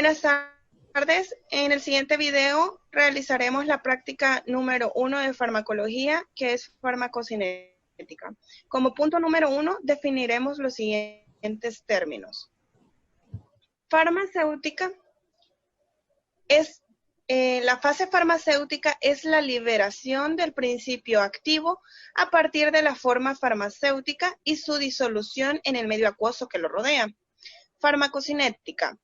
Buenas tardes. En el siguiente video realizaremos la práctica número 1 de farmacología, que es farmacocinética. Como punto número 1, definiremos los siguientes términos. Farmacéutica es la fase farmacéutica es la liberación del principio activo a partir de la forma farmacéutica y su disolución en el medio acuoso que lo rodea. Farmacocinética.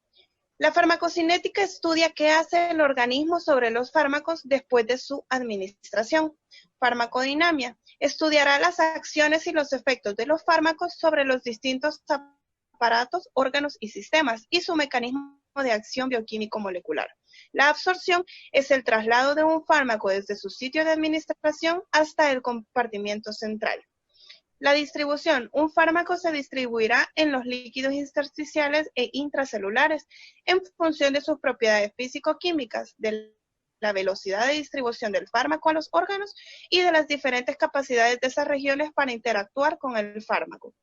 La farmacocinética estudia qué hace el organismo sobre los fármacos después de su administración. Farmacodinamia. Estudiará las acciones y los efectos de los fármacos sobre los distintos aparatos, órganos y sistemas y su mecanismo de acción bioquímico molecular. La absorción es el traslado de un fármaco desde su sitio de administración hasta el compartimento central. La distribución. Un fármaco se distribuirá en los líquidos intersticiales e intracelulares en función de sus propiedades físico-químicas, de la velocidad de distribución del fármaco a los órganos y de las diferentes capacidades de esas regiones para interactuar con el fármaco.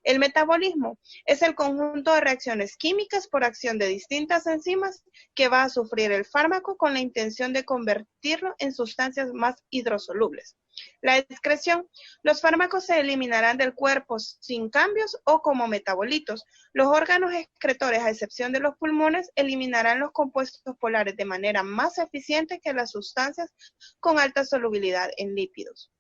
El metabolismo es el conjunto de reacciones químicas por acción de distintas enzimas que va a sufrir el fármaco con la intención de convertirlo en sustancias más hidrosolubles. La excreción. Los fármacos se eliminarán del cuerpo sin cambios o como metabolitos. Los órganos excretores, a excepción de los pulmones, eliminarán los compuestos polares de manera más eficiente que las sustancias con alta solubilidad en lípidos.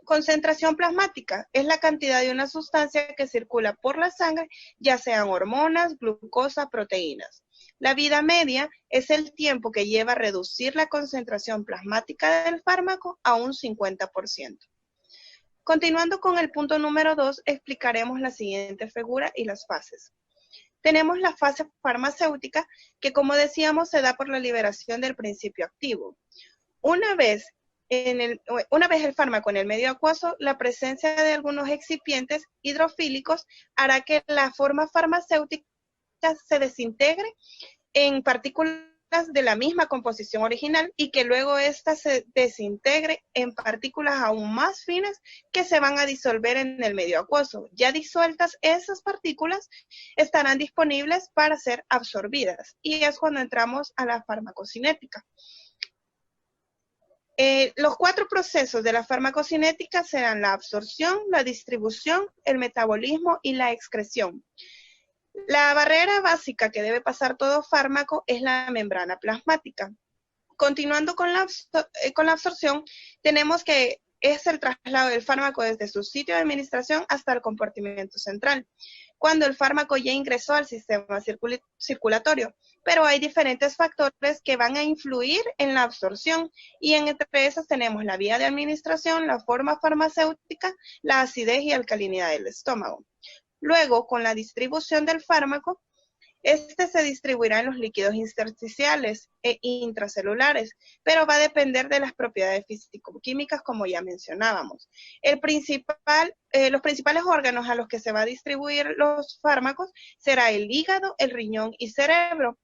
Concentración plasmática es la cantidad de una sustancia que circula por la sangre, ya sean hormonas, glucosa, proteínas. La vida media es el tiempo que lleva a reducir la concentración plasmática del fármaco a un 50%. Continuando con el punto número 2, explicaremos la siguiente figura y las fases. Tenemos la fase farmacéutica, que como decíamos se da por la liberación del principio activo. Una vez el fármaco en el medio acuoso, la presencia de algunos excipientes hidrofílicos hará que la forma farmacéutica se desintegre en partículas de la misma composición original y que luego ésta se desintegre en partículas aún más finas que se van a disolver en el medio acuoso. Ya disueltas, esas partículas estarán disponibles para ser absorbidas y es cuando entramos a la farmacocinética. Los 4 procesos de la farmacocinética serán la absorción, la distribución, el metabolismo y la excreción. La barrera básica que debe pasar todo fármaco es la membrana plasmática. Continuando con la absorción, tenemos que es el traslado del fármaco desde su sitio de administración hasta el compartimento central, cuando el fármaco ya ingresó al sistema circulatorio. Pero hay diferentes factores que van a influir en la absorción y entre esas tenemos la vía de administración, la forma farmacéutica, la acidez y alcalinidad del estómago. Luego, con la distribución del fármaco, este se distribuirá en los líquidos intersticiales e intracelulares, pero va a depender de las propiedades físico-químicas, como ya mencionábamos. Los principales órganos a los que se va a distribuir los fármacos será el hígado, el riñón y cerebro.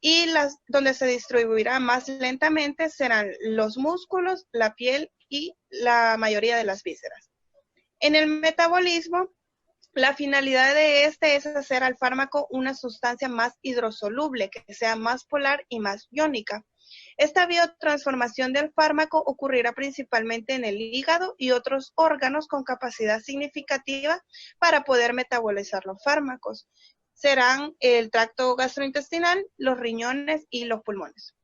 Y donde se distribuirá más lentamente serán los músculos, la piel y la mayoría de las vísceras. En el metabolismo, la finalidad de este es hacer al fármaco una sustancia más hidrosoluble, que sea más polar y más iónica. Esta biotransformación del fármaco ocurrirá principalmente en el hígado y otros órganos con capacidad significativa para poder metabolizar los fármacos. Serán el tracto gastrointestinal, los riñones y los pulmones.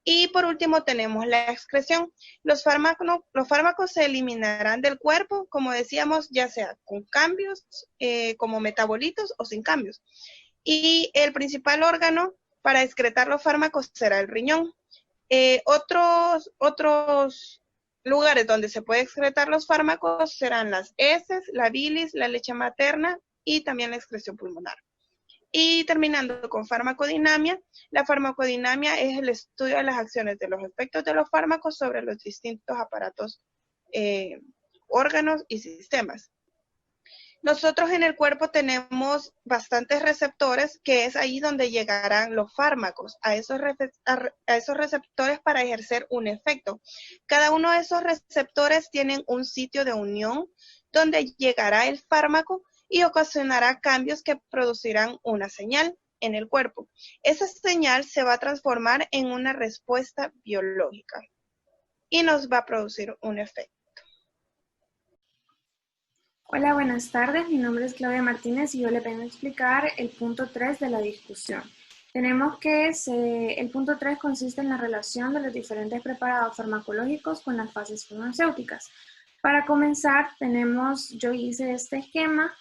Y por último tenemos la excreción. Los fármacos se eliminarán del cuerpo, como decíamos, ya sea con cambios, como metabolitos o sin cambios. Y el principal órgano para excretar los fármacos será el riñón. Otros lugares donde se puede excretar los fármacos serán las heces, la bilis, la leche materna y también la excreción pulmonar. Y terminando con farmacodinamia, la farmacodinamia es el estudio de las acciones de los efectos de los fármacos sobre los distintos aparatos, órganos y sistemas. Nosotros en el cuerpo tenemos bastantes receptores, que es ahí donde llegarán los fármacos, a esos receptores para ejercer un efecto. Cada uno de esos receptores tienen un sitio de unión donde llegará el fármaco y ocasionará cambios que producirán una señal. en el cuerpo. Esa señal se va a transformar en una respuesta biológica y nos va a producir un efecto. Hola, buenas tardes. Mi nombre es Claudia Martínez y yo le vengo a explicar el punto 3 de la discusión. Tenemos que el punto 3 consiste en la relación de los diferentes preparados farmacológicos con las fases farmacéuticas. Para comenzar, yo hice este esquema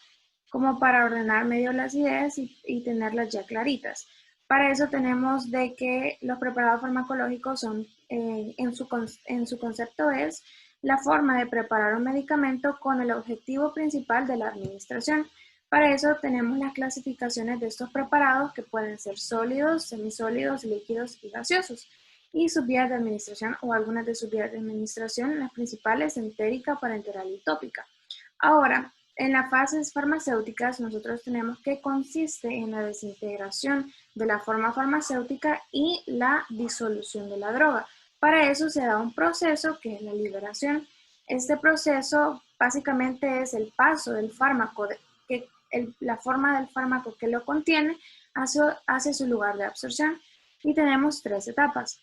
como para ordenar medio las ideas y tenerlas ya claritas. Para eso tenemos de que los preparados farmacológicos son, en su concepto es la forma de preparar un medicamento con el objetivo principal de la administración. Para eso tenemos las clasificaciones de estos preparados que pueden ser sólidos, semisólidos, líquidos y gaseosos. Y sus vías de administración o algunas de sus vías de administración, las principales, entérica, parenteral y tópica. Ahora, en las fases farmacéuticas nosotros tenemos que consiste en la desintegración de la forma farmacéutica y la disolución de la droga. Para eso se da un proceso que es la liberación. Este proceso básicamente es el paso del fármaco, la forma del fármaco que lo contiene hacia su lugar de absorción. Y tenemos 3 etapas.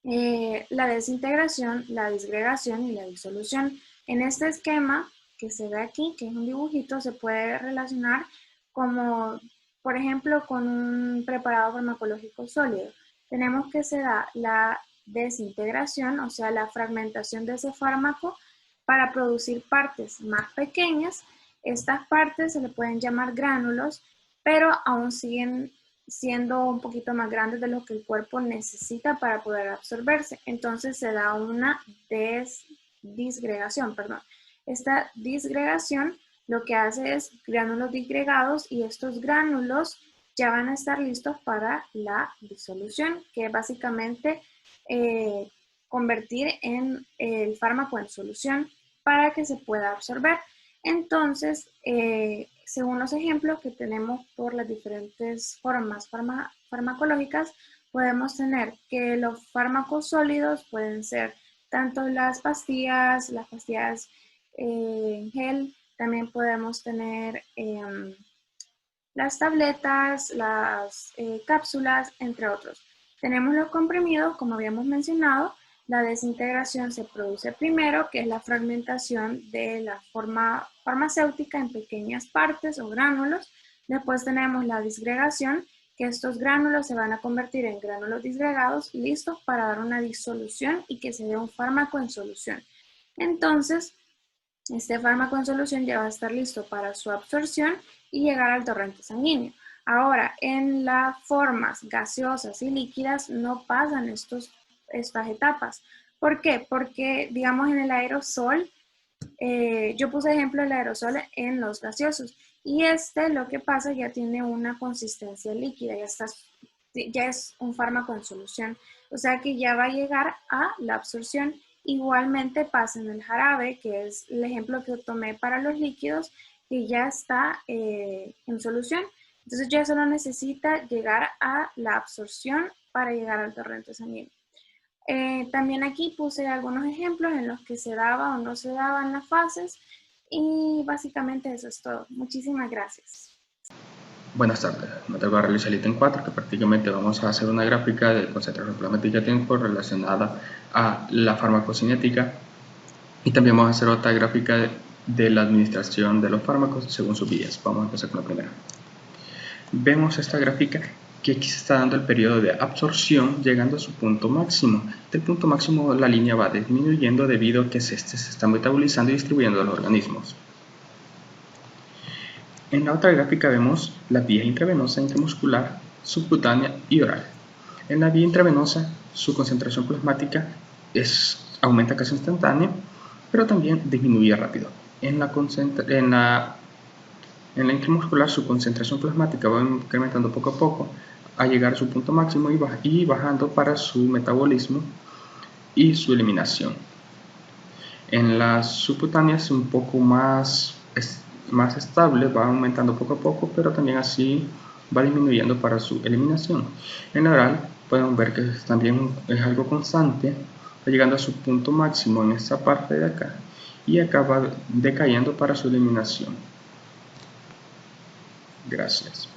La desintegración, la disgregación y la disolución. En este esquema que se ve aquí, que es un dibujito, se puede relacionar como, por ejemplo, con un preparado farmacológico sólido. Tenemos que se da la desintegración, o sea, la fragmentación de ese fármaco para producir partes más pequeñas. Estas partes se le pueden llamar gránulos, pero aún siguen siendo un poquito más grandes de lo que el cuerpo necesita para poder absorberse. Entonces se da una disgregación. Esta disgregación lo que hace es gránulos disgregados y estos gránulos ya van a estar listos para la disolución, que es básicamente convertir el fármaco en solución para que se pueda absorber. Entonces, según los ejemplos que tenemos por las diferentes formas farmacológicas, podemos tener que los fármacos sólidos pueden ser tanto las pastillas en gel, también podemos tener las tabletas, las cápsulas, entre otros. Tenemos los comprimidos, como habíamos mencionado. La desintegración se produce primero, que es la fragmentación de la forma farmacéutica en pequeñas partes o gránulos. Después tenemos la disgregación, que estos gránulos se van a convertir en gránulos disgregados listos para dar una disolución y que se dé un fármaco en solución. Entonces, este fármaco en solución ya va a estar listo para su absorción y llegar al torrente sanguíneo. Ahora, en las formas gaseosas y líquidas no pasan estas etapas. ¿Por qué? Porque, digamos, en el aerosol, yo puse ejemplo del aerosol en los gaseosos, y lo que pasa ya tiene una consistencia líquida, ya es un fármaco en solución, o sea que ya va a llegar a la absorción. Igualmente pasa en el jarabe, que es el ejemplo que tomé para los líquidos, que ya está en solución. Entonces ya solo necesita llegar a la absorción para llegar al torrente sanguíneo. También aquí puse algunos ejemplos en los que se daba o no se daban las fases, y básicamente eso es todo. Muchísimas gracias. Buenas tardes, me toca realizar el ítem 4, que prácticamente vamos a hacer una gráfica de concentración plasmática de tiempo relacionada a la farmacocinética, y también vamos a hacer otra gráfica de la administración de los fármacos según sus vías. Vamos a empezar con la primera. Vemos esta gráfica que aquí se está dando el periodo de absorción llegando a su punto máximo. Del punto máximo la línea va disminuyendo debido a que se está metabolizando y distribuyendo a los organismos. En la otra gráfica vemos la vía intravenosa, intramuscular, subcutánea y oral. En la vía intravenosa su concentración plasmática aumenta casi instantánea, pero también disminuye rápido. En la intramuscular su concentración plasmática va incrementando poco a poco a llegar a su punto máximo y bajando para su metabolismo y su eliminación. En la subcutánea es un poco más estable, va aumentando poco a poco, pero también así va disminuyendo para su eliminación. En la oral podemos ver que también es algo constante, va llegando a su punto máximo en esta parte de acá y acaba decayendo para su eliminación. Gracias.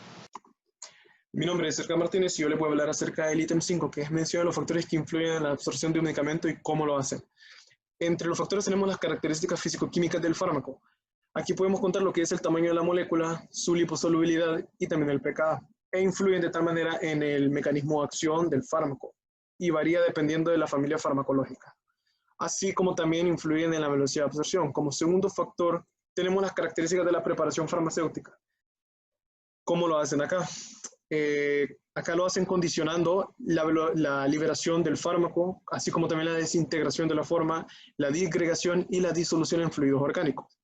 Mi nombre es Sergio Martínez y yo les voy a hablar acerca del ítem 5, que es mención de los factores que influyen en la absorción de un medicamento y cómo lo hacen. Entre los factores tenemos las características físico-químicas del fármaco. Aquí podemos contar lo que es el tamaño de la molécula, su liposolubilidad y también el pKa, e influyen de tal manera en el mecanismo de acción del fármaco y varía dependiendo de la familia farmacológica. Así como también influyen en la velocidad de absorción. Como segundo factor, tenemos las características de la preparación farmacéutica. ¿Cómo lo hacen acá? Acá lo hacen condicionando la liberación del fármaco, así como también la desintegración de la forma, la disgregación y la disolución en fluidos orgánicos.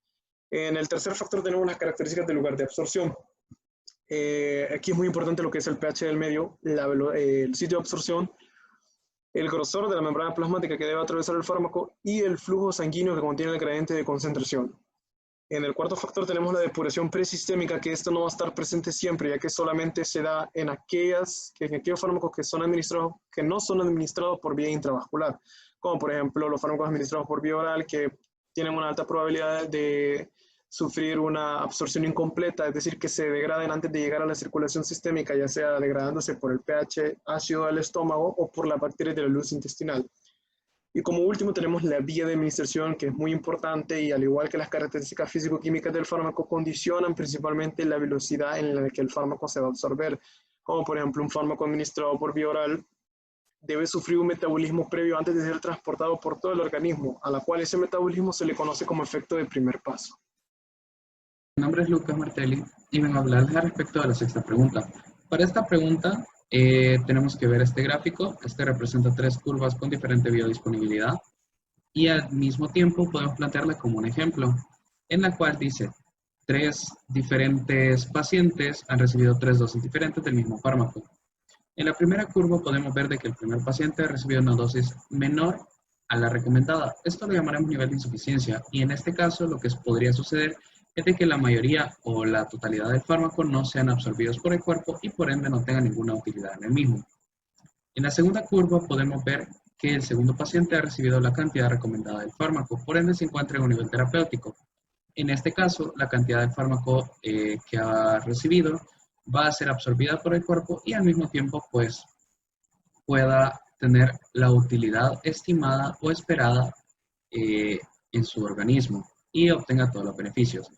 En el tercer factor tenemos las características del lugar de absorción. Aquí es muy importante lo que es el pH del medio, el sitio de absorción, el grosor de la membrana plasmática que debe atravesar el fármaco y el flujo sanguíneo que contiene el gradiente de concentración. En el cuarto factor tenemos la depuración presistémica, que esto no va a estar presente siempre, ya que solamente se da en aquellos fármacos que no son administrados por vía intravascular, como por ejemplo los fármacos administrados por vía oral, que tienen una alta probabilidad de sufrir una absorción incompleta, es decir, que se degraden antes de llegar a la circulación sistémica, ya sea degradándose por el pH ácido del estómago o por las bacterias de la luz intestinal. Y como último tenemos la vía de administración, que es muy importante y al igual que las características físico-químicas del fármaco, condicionan principalmente la velocidad en la que el fármaco se va a absorber. Como por ejemplo un fármaco administrado por vía oral debe sufrir un metabolismo previo antes de ser transportado por todo el organismo, a la cual ese metabolismo se le conoce como efecto de primer paso. Mi nombre es Lucas Martelli y vengo a hablarles al respecto de la sexta pregunta. Para esta pregunta tenemos que ver este gráfico. Este representa 3 curvas con diferente biodisponibilidad y al mismo tiempo podemos plantearla como un ejemplo, en la cual dice 3 diferentes pacientes han recibido 3 dosis diferentes del mismo fármaco. En la primera curva podemos ver de que el primer paciente ha recibido una dosis menor a la recomendada. Esto lo llamaremos nivel de insuficiencia y en este caso lo que podría suceder es de que la mayoría o la totalidad del fármaco no sean absorbidos por el cuerpo y por ende no tengan ninguna utilidad en el mismo. En la segunda curva podemos ver que el segundo paciente ha recibido la cantidad recomendada del fármaco, por ende se encuentra en un nivel terapéutico. En este caso, la cantidad del fármaco que ha recibido va a ser absorbida por el cuerpo y al mismo tiempo pues pueda tener la utilidad estimada o esperada en su organismo y obtenga todos los beneficios.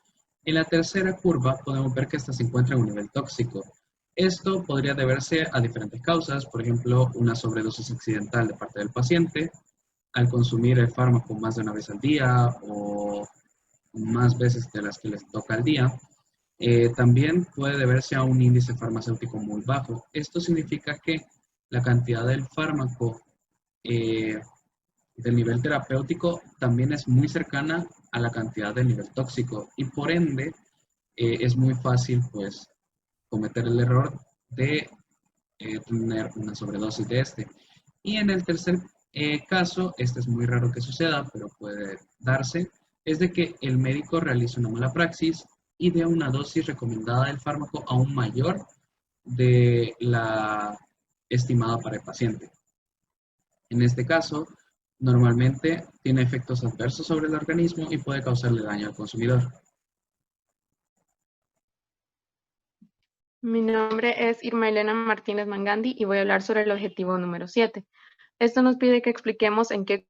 En la tercera curva podemos ver que esta se encuentra en un nivel tóxico. Esto podría deberse a diferentes causas, por ejemplo, una sobredosis accidental de parte del paciente al consumir el fármaco más de una vez al día o más veces de las que les toca al día. También puede deberse a un índice farmacéutico muy bajo. Esto significa que la cantidad del fármaco del nivel terapéutico también es muy cercana a la cantidad del nivel tóxico y por ende es muy fácil pues cometer el error de tener una sobredosis de este. Y en el tercer caso, este es muy raro que suceda, pero puede darse, es de que el médico realice una mala praxis y dé una dosis recomendada del fármaco aún mayor de la estimada para el paciente. En este caso, normalmente tiene efectos adversos sobre el organismo y puede causarle daño al consumidor. Mi nombre es Irma Elena Martínez Mangandi y voy a hablar sobre el objetivo número 7. Esto nos pide que expliquemos en qué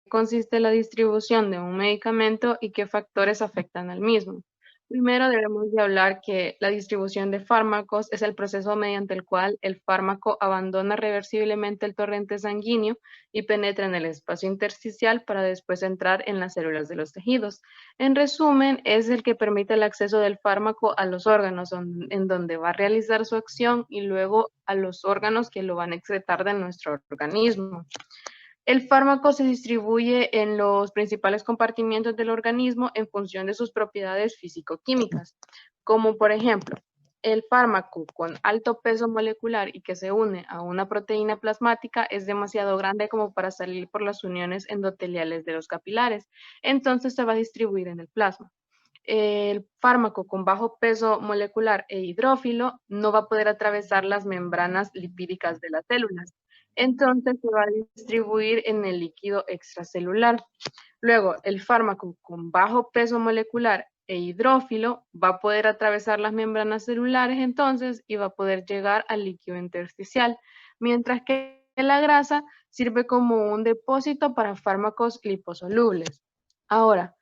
consiste la distribución de un medicamento y qué factores afectan al mismo. Primero debemos de hablar que la distribución de fármacos es el proceso mediante el cual el fármaco abandona reversiblemente el torrente sanguíneo y penetra en el espacio intersticial para después entrar en las células de los tejidos. En resumen, es el que permite el acceso del fármaco a los órganos en donde va a realizar su acción y luego a los órganos que lo van a excretar de nuestro organismo. El fármaco se distribuye en los principales compartimientos del organismo en función de sus propiedades físico-químicas, como por ejemplo, el fármaco con alto peso molecular y que se une a una proteína plasmática es demasiado grande como para salir por las uniones endoteliales de los capilares, entonces se va a distribuir en el plasma. El fármaco con bajo peso molecular e hidrófilo no va a poder atravesar las membranas lipídicas de las células, entonces se va a distribuir en el líquido extracelular. Luego, el fármaco con bajo peso molecular e hidrófilo, va a poder atravesar las membranas celulares entonces y va a poder llegar al líquido intersticial, mientras que la grasa sirve como un depósito para fármacos liposolubles. Ahora,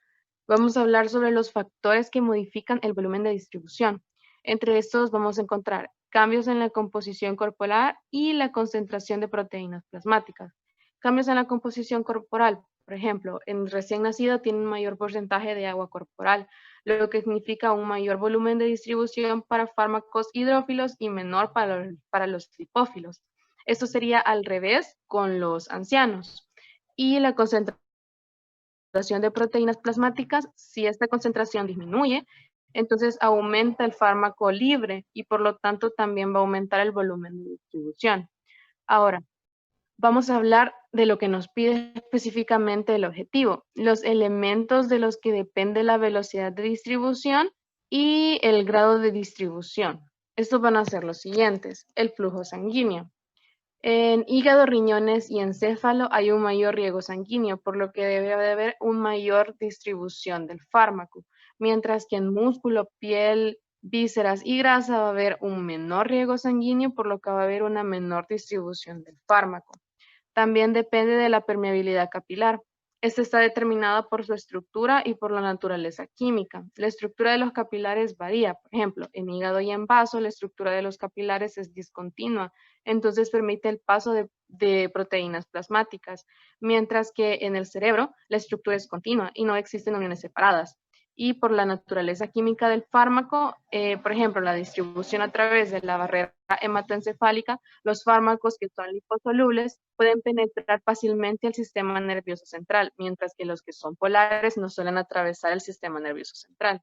vamos a hablar sobre los factores que modifican el volumen de distribución. Entre estos vamos a encontrar cambios en la composición corporal y la concentración de proteínas plasmáticas. Cambios en la composición corporal, por ejemplo, en recién nacido tiene un mayor porcentaje de agua corporal, lo que significa un mayor volumen de distribución para fármacos hidrófilos y menor para los lipófilos. Esto sería al revés con los ancianos. Y la concentración de proteínas plasmáticas, si esta concentración disminuye, entonces aumenta el fármaco libre y por lo tanto también va a aumentar el volumen de distribución. Ahora, vamos a hablar de lo que nos pide específicamente el objetivo, los elementos de los que depende la velocidad de distribución y el grado de distribución. Estos van a ser los siguientes: el flujo sanguíneo. En hígado, riñones y encéfalo hay un mayor riego sanguíneo, por lo que debe de haber una mayor distribución del fármaco, mientras que en músculo, piel, vísceras y grasa va a haber un menor riego sanguíneo, por lo que va a haber una menor distribución del fármaco. También depende de la permeabilidad capilar. Esta está determinada por su estructura y por la naturaleza química. La estructura de los capilares varía. Por ejemplo, en hígado y en vaso, la estructura de los capilares es discontinua, entonces permite el paso de proteínas plasmáticas, mientras que en el cerebro la estructura es continua y no existen uniones separadas. Y por la naturaleza química del fármaco, por ejemplo, la distribución a través de la barrera hematoencefálica, los fármacos que son liposolubles pueden penetrar fácilmente el sistema nervioso central, mientras que los que son polares no suelen atravesar el sistema nervioso central.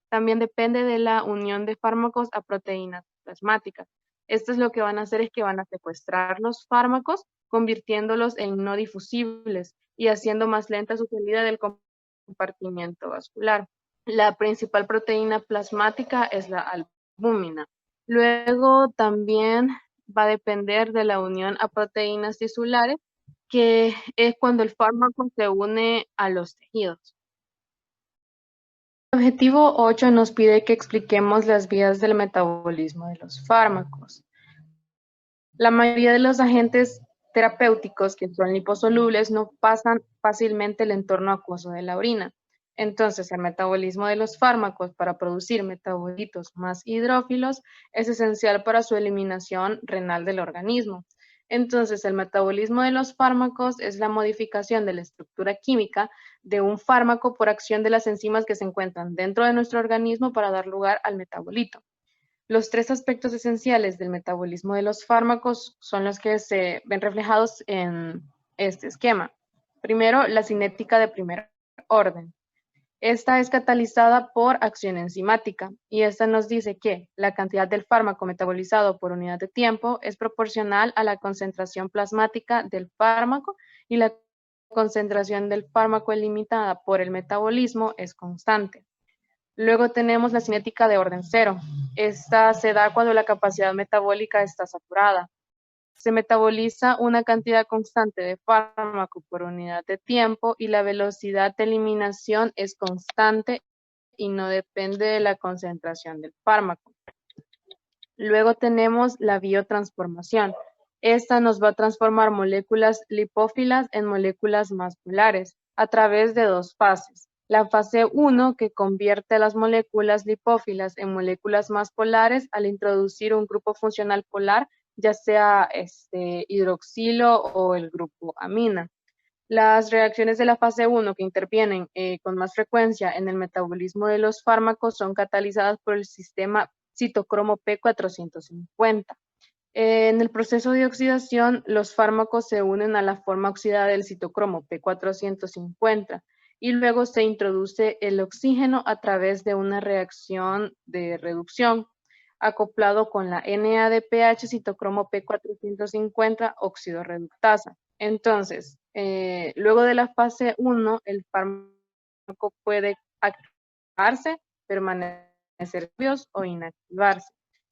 También depende de la unión de fármacos a proteínas plasmáticas. Esto es lo que van a hacer, es que van a secuestrar los fármacos, convirtiéndolos en no difusibles y haciendo más lenta su salida del compartimiento vascular. La principal proteína plasmática es la albúmina. Luego también va a depender de la unión a proteínas tisulares, que es cuando el fármaco se une a los tejidos. El objetivo 8 nos pide que expliquemos las vías del metabolismo de los fármacos. La mayoría de los agentes terapéuticos que son liposolubles no pasan fácilmente el entorno acuoso de la orina. Entonces, el metabolismo de los fármacos para producir metabolitos más hidrófilos es esencial para su eliminación renal del organismo. Entonces, el metabolismo de los fármacos es la modificación de la estructura química de un fármaco por acción de las enzimas que se encuentran dentro de nuestro organismo para dar lugar al metabolito. Los tres aspectos esenciales del metabolismo de los fármacos son los que se ven reflejados en este esquema. Primero, la cinética de primer orden. Esta es catalizada por acción enzimática y esta nos dice que la cantidad del fármaco metabolizado por unidad de tiempo es proporcional a la concentración plasmática del fármaco y la concentración del fármaco limitada por el metabolismo es constante. Luego tenemos la cinética de orden cero. Esta se da cuando la capacidad metabólica está saturada. Se metaboliza una cantidad constante de fármaco por unidad de tiempo y la velocidad de eliminación es constante y no depende de la concentración del fármaco. Luego tenemos la biotransformación. Esta nos va a transformar moléculas lipófilas en moléculas más polares a través de dos fases. La fase 1, que convierte las moléculas lipófilas en moléculas más polares al introducir un grupo funcional polar, ya sea hidroxilo o el grupo amina. Las reacciones de la fase 1 que intervienen con más frecuencia en el metabolismo de los fármacos son catalizadas por el sistema citocromo P450. En el proceso de oxidación, los fármacos se unen a la forma oxidada del citocromo P450 y luego se introduce el oxígeno a través de una reacción de reducción acoplado con la NADPH citocromo P450 óxido reductasa. Entonces, luego de la fase 1, el fármaco puede activarse, permanecer o inactivarse.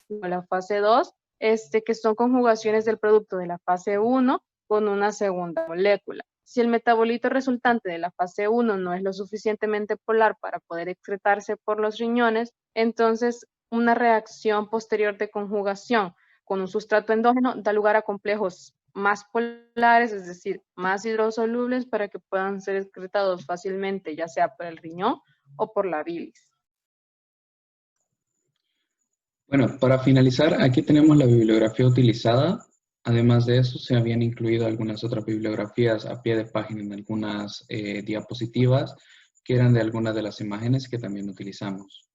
Luego la fase 2, que son conjugaciones del producto de la fase 1 con una segunda molécula. Si el metabolito resultante de la fase 1 no es lo suficientemente polar para poder excretarse por los riñones, entonces una reacción posterior de conjugación con un sustrato endógeno da lugar a complejos más polares, es decir, más hidrosolubles para que puedan ser excretados fácilmente, ya sea por el riñón o por la bilis. Bueno, para finalizar, aquí tenemos la bibliografía utilizada. Además de eso, se habían incluido algunas otras bibliografías a pie de página en algunas diapositivas que eran de algunas de las imágenes que también utilizamos.